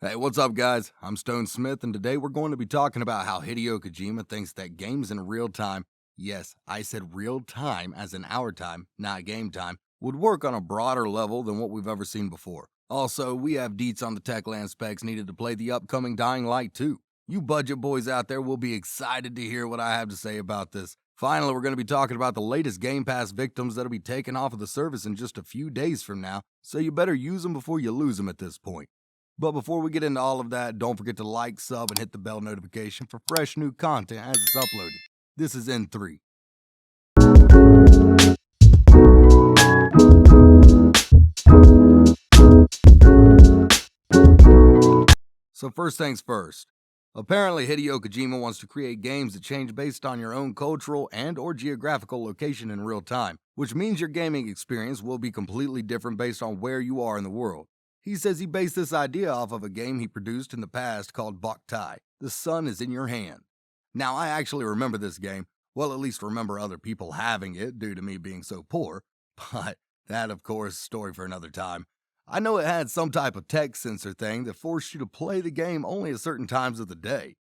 Hey, what's up, guys? I'm Stone Smith, and today we're going to be talking about how Hideo Kojima thinks that games in real time, yes, I said real time as in our time, not game time, would work on a broader level than what we've ever seen before. Also, we have deets on the Techland specs needed to play the upcoming Dying Light 2. You budget boys out there will be excited to hear what I have to say about this. Finally, we're going to be talking about the latest Game Pass victims that'll be taken off of the service in just a few days from now, so you better use them before you lose them at this point. But before we get into all of that, don't forget to like, sub, and hit the bell notification for fresh new content as it's uploaded. This is N3. So first things first. Apparently, Hideo Kojima wants to create games that change based on your own cultural and or geographical location in real time, which means your gaming experience will be completely different based on where you are in the world. He says he based this idea off of a game he produced in the past called Boktai, The Sun is in Your Hand. Now, I actually remember this game, well, at least remember other people having it due to me being so poor, but that, of course, story for another time. I know it had some type of text sensor thing that forced you to play the game only at certain times of the day.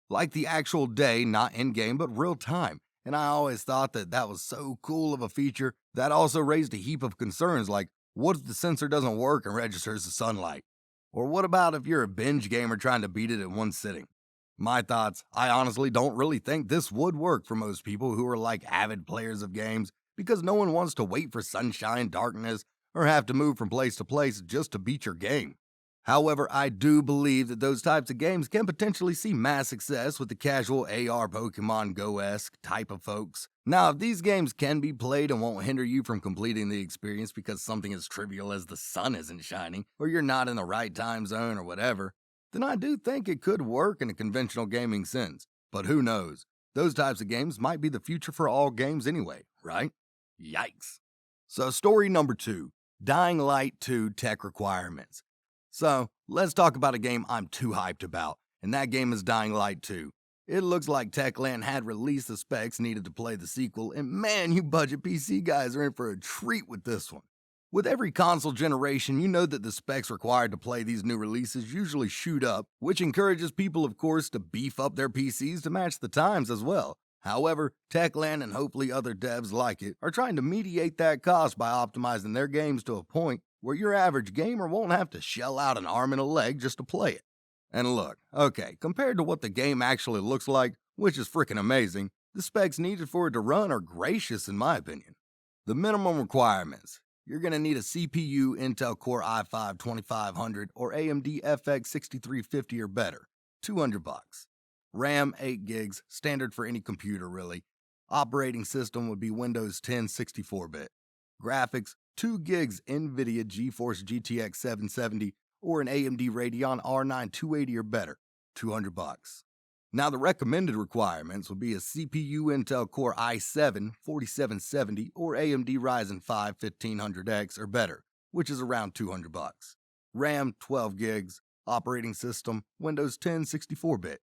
Like the actual day, not in-game, but real time. And I always thought that was so cool of a feature that also raised a heap of concerns like, what if the sensor doesn't work and registers the sunlight? Or what about if you're a binge gamer trying to beat it in one sitting? My thoughts, I honestly don't really think this would work for most people who are like avid players of games because no one wants to wait for sunshine, darkness, or have to move from place to place just to beat your game. However, I do believe that those types of games can potentially see mass success with the casual AR Pokemon Go-esque type of folks. Now, if these games can be played and won't hinder you from completing the experience because something as trivial as the sun isn't shining, or you're not in the right time zone or whatever, then I do think it could work in a conventional gaming sense. But who knows? Those types of games might be the future for all games anyway, right? Yikes. So story number 2, Dying Light 2 tech requirements. So, let's talk about a game I'm too hyped about, and that game is Dying Light 2. It looks like Techland had released the specs needed to play the sequel, and man, you budget PC guys are in for a treat with this one. With every console generation, you know that the specs required to play these new releases usually shoot up, which encourages people, of course, to beef up their PCs to match the times as well. However, Techland and hopefully other devs like it are trying to mediate that cost by optimizing their games to a point where your average gamer won't have to shell out an arm and a leg just to play it. And look, okay, compared to what the game actually looks like, which is freaking amazing, the specs needed for it to run are gracious in my opinion. The minimum requirements. You're going to need a CPU Intel Core i5-2500 or AMD FX 6350 or better, $200. RAM 8 gigs, standard for any computer really. Operating system would be Windows 10 64-bit. Graphics, 2 gigs NVIDIA GeForce GTX 770 or an AMD Radeon R9 280 or better, $200. Now the recommended requirements would be a CPU Intel Core i7 4770 or AMD Ryzen 5 1500X or better, which is around $200. RAM 12 gigs, operating system Windows 10 64-bit.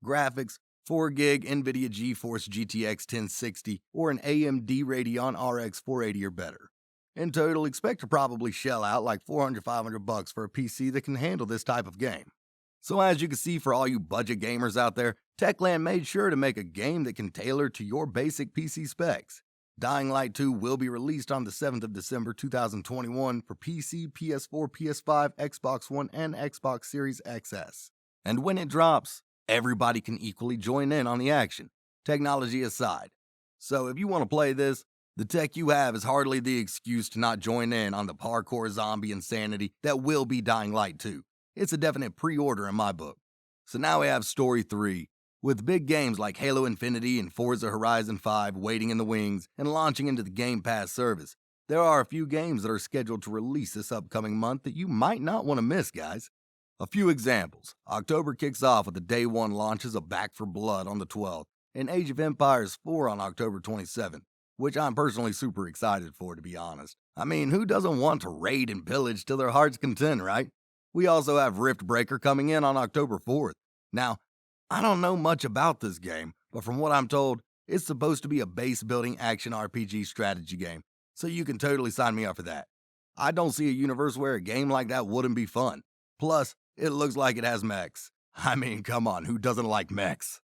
Graphics, 4 gig NVIDIA GeForce GTX 1060 or an AMD Radeon RX 480 or better. In total, expect to probably shell out like $400-500 for a PC that can handle this type of game. So as you can see, for all you budget gamers out there, Techland made sure to make a game that can tailor to your basic PC specs. Dying Light 2 will be released on the 7th of December 2021 for PC, PS4, PS5, Xbox One, and Xbox Series XS. And when it drops, everybody can equally join in on the action, technology aside. So if you want to play this, the tech you have is hardly the excuse to not join in on the parkour zombie insanity that will be Dying Light 2. It's a definite pre-order in my book. So now we have Story 3. With big games like Halo Infinity and Forza Horizon 5 waiting in the wings and launching into the Game Pass service, there are a few games that are scheduled to release this upcoming month that you might not want to miss, guys. A few examples. October kicks off with the day one launches of Back 4 Blood on the 12th and Age of Empires 4 on October 27th. Which I'm personally super excited for, to be honest. I mean, who doesn't want to raid and pillage to their heart's content, right? We also have Riftbreaker coming in on October 4th. Now, I don't know much about this game, but from what I'm told, it's supposed to be a base-building action RPG strategy game, so you can totally sign me up for that. I don't see a universe where a game like that wouldn't be fun. Plus, It looks like it has mechs. I mean, come on, who doesn't like mechs?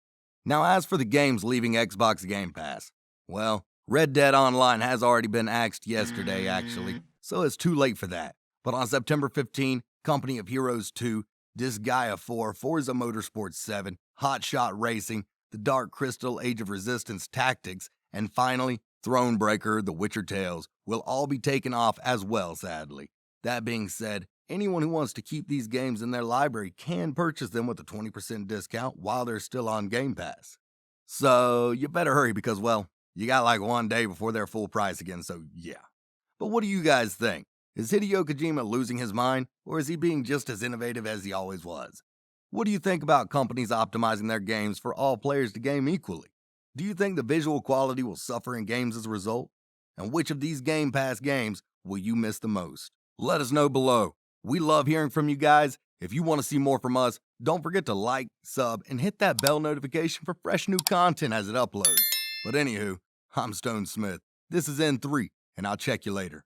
Now, as for the games leaving Xbox Game Pass, well, Red Dead Online has already been axed yesterday, actually, so it's too late for that. But on September 15, Company of Heroes 2, Disgaea 4, Forza Motorsport 7, Hot Shot Racing, The Dark Crystal Age of Resistance Tactics, and finally, Thronebreaker The Witcher Tales will all be taken off as well, sadly. That being said, anyone who wants to keep these games in their library can purchase them with a 20% discount while they're still on Game Pass. So you better hurry because, well, you got like one day before they're full price again, so yeah. But what do you guys think? Is Hideo Kojima losing his mind, or is he being just as innovative as he always was? What do you think about companies optimizing their games for all players to game equally? Do you think the visual quality will suffer in games as a result? And which of these Game Pass games will you miss the most? Let us know below. We love hearing from you guys. If you want to see more from us, don't forget to like, sub, and hit that bell notification for fresh new content as it uploads. But anywho, I'm Stone Smith. This is N3, and I'll check you later.